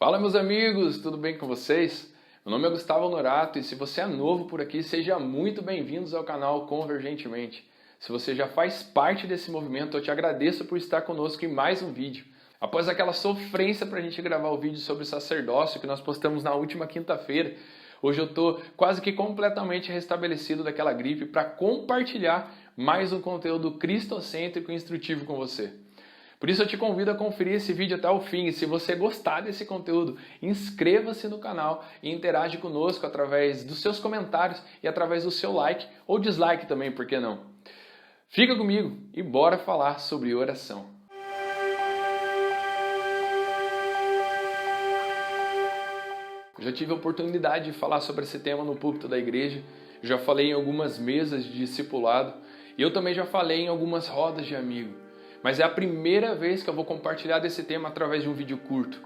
Fala, meus amigos, tudo bem com vocês? Meu nome é Gustavo Honorato e se você é novo por aqui, seja muito bem-vindo ao canal Convergentemente. Se você já faz parte desse movimento, eu te agradeço por estar conosco em mais um vídeo. Após aquela sofrência para a gente gravar o vídeo sobre sacerdócio que nós postamos na última quinta-feira, hoje eu estou quase que completamente restabelecido daquela gripe para compartilhar mais um conteúdo cristocêntrico e instrutivo com você. Por isso eu te convido a conferir esse vídeo até o fim e se você gostar desse conteúdo, inscreva-se no canal e interage conosco através dos seus comentários e através do seu like ou dislike também, por que não? Fica comigo e bora falar sobre oração. Já tive a oportunidade de falar sobre esse tema no púlpito da igreja, já falei em algumas mesas de discipulado e eu também já falei em algumas rodas de amigo. Mas é a primeira vez que eu vou compartilhar desse tema através de um vídeo curto.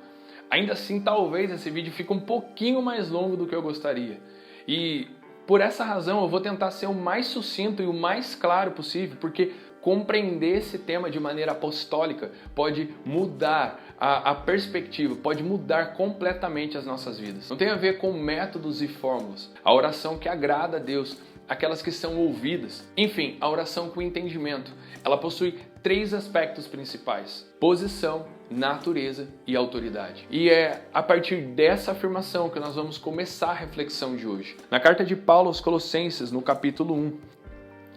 Ainda assim, talvez esse vídeo fique um pouquinho mais longo do que eu gostaria. E por essa razão eu vou tentar ser o mais sucinto e o mais claro possível, porque compreender esse tema de maneira apostólica pode mudar a perspectiva, pode mudar completamente as nossas vidas. Não tem a ver com métodos e fórmulas. A oração que agrada a Deus, aquelas que são ouvidas. Enfim, a oração com entendimento. Ela possui 3 aspectos principais: posição, natureza e autoridade. E é a partir dessa afirmação que nós vamos começar a reflexão de hoje. Na carta de Paulo aos Colossenses, no capítulo 1,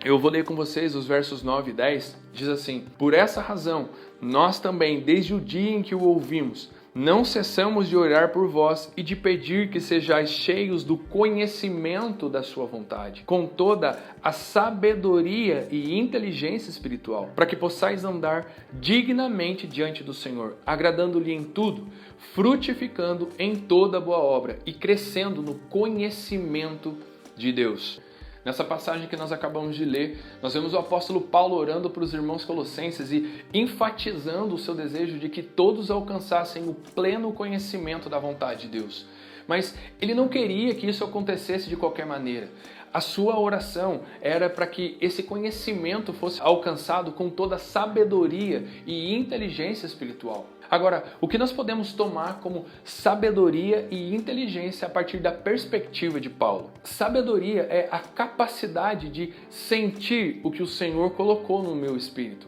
eu vou ler com vocês os versos 9 e 10, diz assim: Por essa razão, nós também, desde o dia em que o ouvimos, não cessamos de orar por vós e de pedir que sejais cheios do conhecimento da sua vontade, com toda a sabedoria e inteligência espiritual, para que possais andar dignamente diante do Senhor, agradando-lhe em tudo, frutificando em toda boa obra e crescendo no conhecimento de Deus. Nessa passagem que nós acabamos de ler, nós vemos o apóstolo Paulo orando para os irmãos colossenses e enfatizando o seu desejo de que todos alcançassem o pleno conhecimento da vontade de Deus. Mas ele não queria que isso acontecesse de qualquer maneira. A sua oração era para que esse conhecimento fosse alcançado com toda a sabedoria e inteligência espiritual. Agora, o que nós podemos tomar como sabedoria e inteligência a partir da perspectiva de Paulo? Sabedoria é a capacidade de sentir o que o Senhor colocou no meu espírito.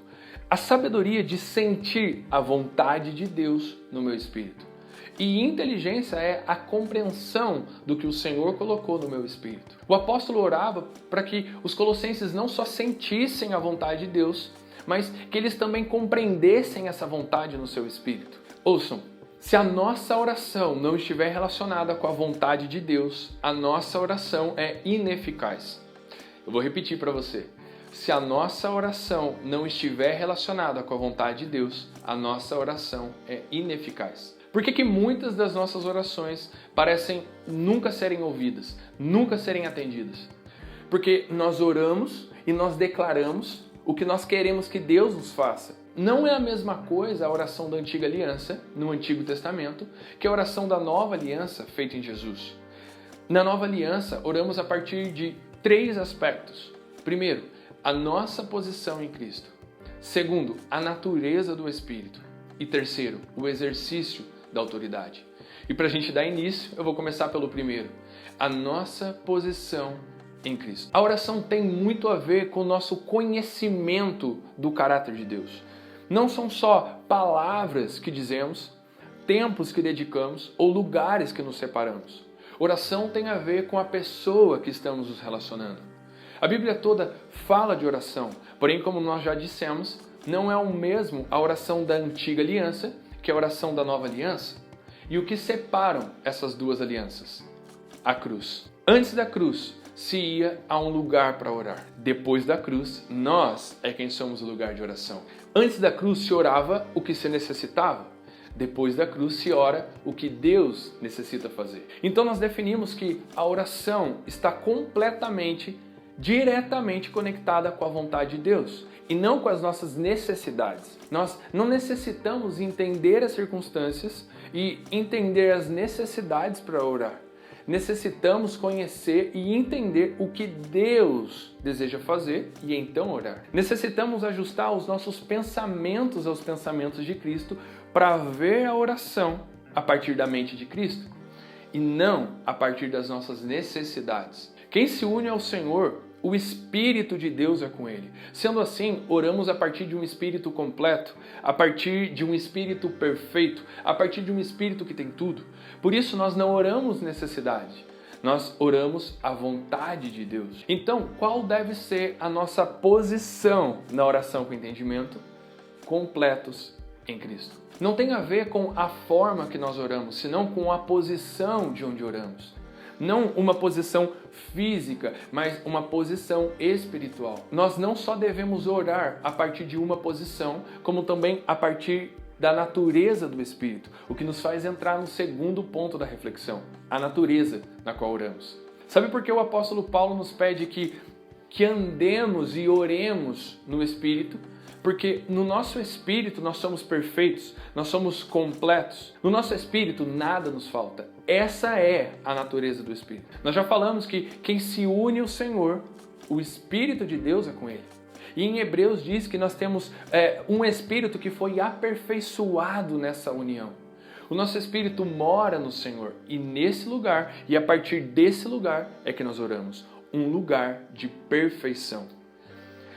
A sabedoria de sentir a vontade de Deus no meu espírito. E inteligência é a compreensão do que o Senhor colocou no meu espírito. O apóstolo orava para que os colossenses não só sentissem a vontade de Deus, mas que eles também compreendessem essa vontade no seu espírito. Ouçam, se a nossa oração não estiver relacionada com a vontade de Deus, a nossa oração é ineficaz. Eu vou repetir para você. Se a nossa oração não estiver relacionada com a vontade de Deus, a nossa oração é ineficaz. Por que muitas das nossas orações parecem nunca serem ouvidas, nunca serem atendidas? Porque nós oramos e nós declaramos o que nós queremos que Deus nos faça. Não é a mesma coisa a oração da Antiga Aliança, no Antigo Testamento, que a oração da Nova Aliança feita em Jesus. Na Nova Aliança, oramos a partir de 3 aspectos. Primeiro, a nossa posição em Cristo. Segundo, a natureza do Espírito. E terceiro, o exercício da autoridade. E para a gente dar início, eu vou começar pelo primeiro. A nossa posição em Cristo. A oração tem muito a ver com o nosso conhecimento do caráter de Deus. Não são só palavras que dizemos, tempos que dedicamos ou lugares que nos separamos. Oração tem a ver com a pessoa que estamos nos relacionando. A Bíblia toda fala de oração, porém, como nós já dissemos, não é o mesmo a oração da Antiga Aliança que a oração da Nova Aliança. E o que separam essas 2 alianças? A cruz. Antes da cruz, se ia a um lugar para orar. Depois da cruz, nós é quem somos o lugar de oração. Antes da cruz se orava o que se necessitava. Depois da cruz se ora o que Deus necessita fazer. Então nós definimos que a oração está completamente, diretamente conectada com a vontade de Deus e não com as nossas necessidades. Nós não necessitamos entender as circunstâncias e entender as necessidades para orar. Necessitamos conhecer e entender o que Deus deseja fazer e então orar. Necessitamos ajustar os nossos pensamentos aos pensamentos de Cristo para ver a oração a partir da mente de Cristo e não a partir das nossas necessidades. Quem se une ao Senhor, o Espírito de Deus é com ele. Sendo assim, oramos a partir de um Espírito completo, a partir de um Espírito perfeito, a partir de um Espírito que tem tudo. Por isso nós não oramos necessidade, nós oramos a vontade de Deus. Então, qual deve ser a nossa posição na oração com entendimento? Completos em Cristo. Não tem a ver com a forma que nós oramos, senão com a posição de onde oramos. Não uma posição física, mas uma posição espiritual. Nós não só devemos orar a partir de uma posição, como também a partir da natureza do Espírito, o que nos faz entrar no segundo ponto da reflexão, a natureza na qual oramos. Sabe por que o apóstolo Paulo nos pede que andemos e oremos no Espírito? Porque no nosso espírito nós somos perfeitos, nós somos completos. No nosso espírito nada nos falta. Essa é a natureza do Espírito. Nós já falamos que quem se une ao Senhor, o Espírito de Deus é com ele. E em Hebreus diz que nós temos um Espírito que foi aperfeiçoado nessa união. O nosso Espírito mora no Senhor e nesse lugar, e a partir desse lugar é que nós oramos. Um lugar de perfeição.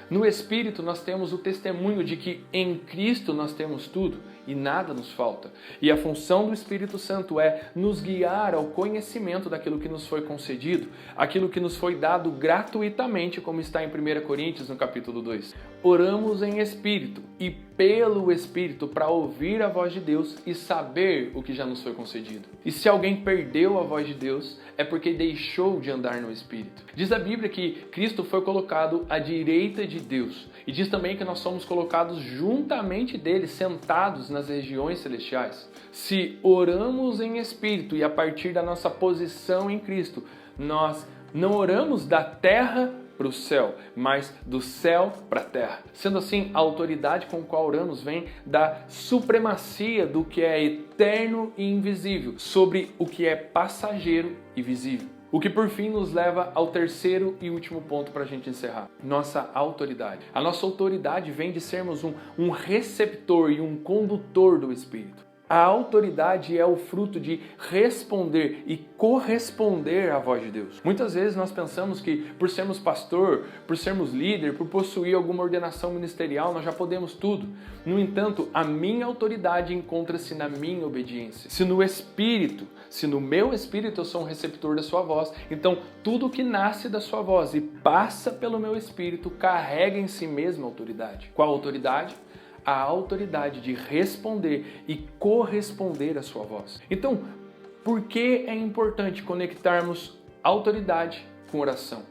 No Espírito nós temos o testemunho de que em Cristo nós temos tudo e nada nos falta. E a função do Espírito Santo é nos guiar ao conhecimento daquilo que nos foi concedido, aquilo que nos foi dado gratuitamente, como está em 1 Coríntios, no capítulo 2. Oramos em Espírito e pelo Espírito para ouvir a voz de Deus e saber o que já nos foi concedido. E se alguém perdeu a voz de Deus, é porque deixou de andar no Espírito. Diz a Bíblia que Cristo foi colocado à direita de Deus. E diz também que nós somos colocados juntamente dele, sentados nas regiões celestiais. Se oramos em Espírito e a partir da nossa posição em Cristo, nós não oramos da terra para o céu, mas do céu para a terra. Sendo assim, a autoridade com a qual oramos vem da supremacia do que é eterno e invisível sobre o que é passageiro e visível. O que por fim nos leva ao terceiro e último ponto para a gente encerrar. Nossa autoridade. A nossa autoridade vem de sermos um receptor e um condutor do Espírito. A autoridade é o fruto de responder e corresponder à voz de Deus. Muitas vezes nós pensamos que por sermos pastor, por sermos líder, por possuir alguma ordenação ministerial, nós já podemos tudo. No entanto, a minha autoridade encontra-se na minha obediência. Se no Espírito, se no meu Espírito eu sou um receptor da sua voz, então tudo que nasce da sua voz e passa pelo meu Espírito carrega em si mesmo a autoridade. Qual autoridade? A autoridade de responder e corresponder à sua voz. Então, por que é importante conectarmos autoridade com oração?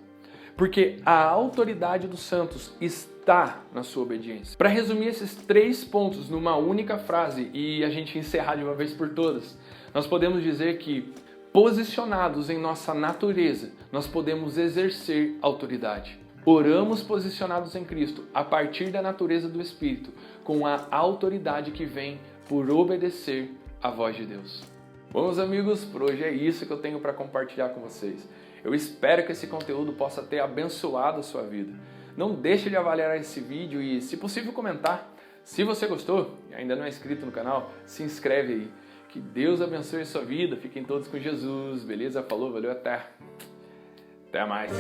Porque a autoridade dos santos está na sua obediência. Para resumir esses 3 pontos numa única frase e a gente encerrar de uma vez por todas, nós podemos dizer que, posicionados em nossa natureza, nós podemos exercer autoridade. Oramos posicionados em Cristo a partir da natureza do Espírito, com a autoridade que vem por obedecer à voz de Deus. Bom, meus amigos, por hoje é isso que eu tenho para compartilhar com vocês. Eu espero que esse conteúdo possa ter abençoado a sua vida. Não deixe de avaliar esse vídeo e, se possível, comentar. Se você gostou e ainda não é inscrito no canal, se inscreve aí. Que Deus abençoe a sua vida. Fiquem todos com Jesus. Beleza? Falou, valeu, até mais.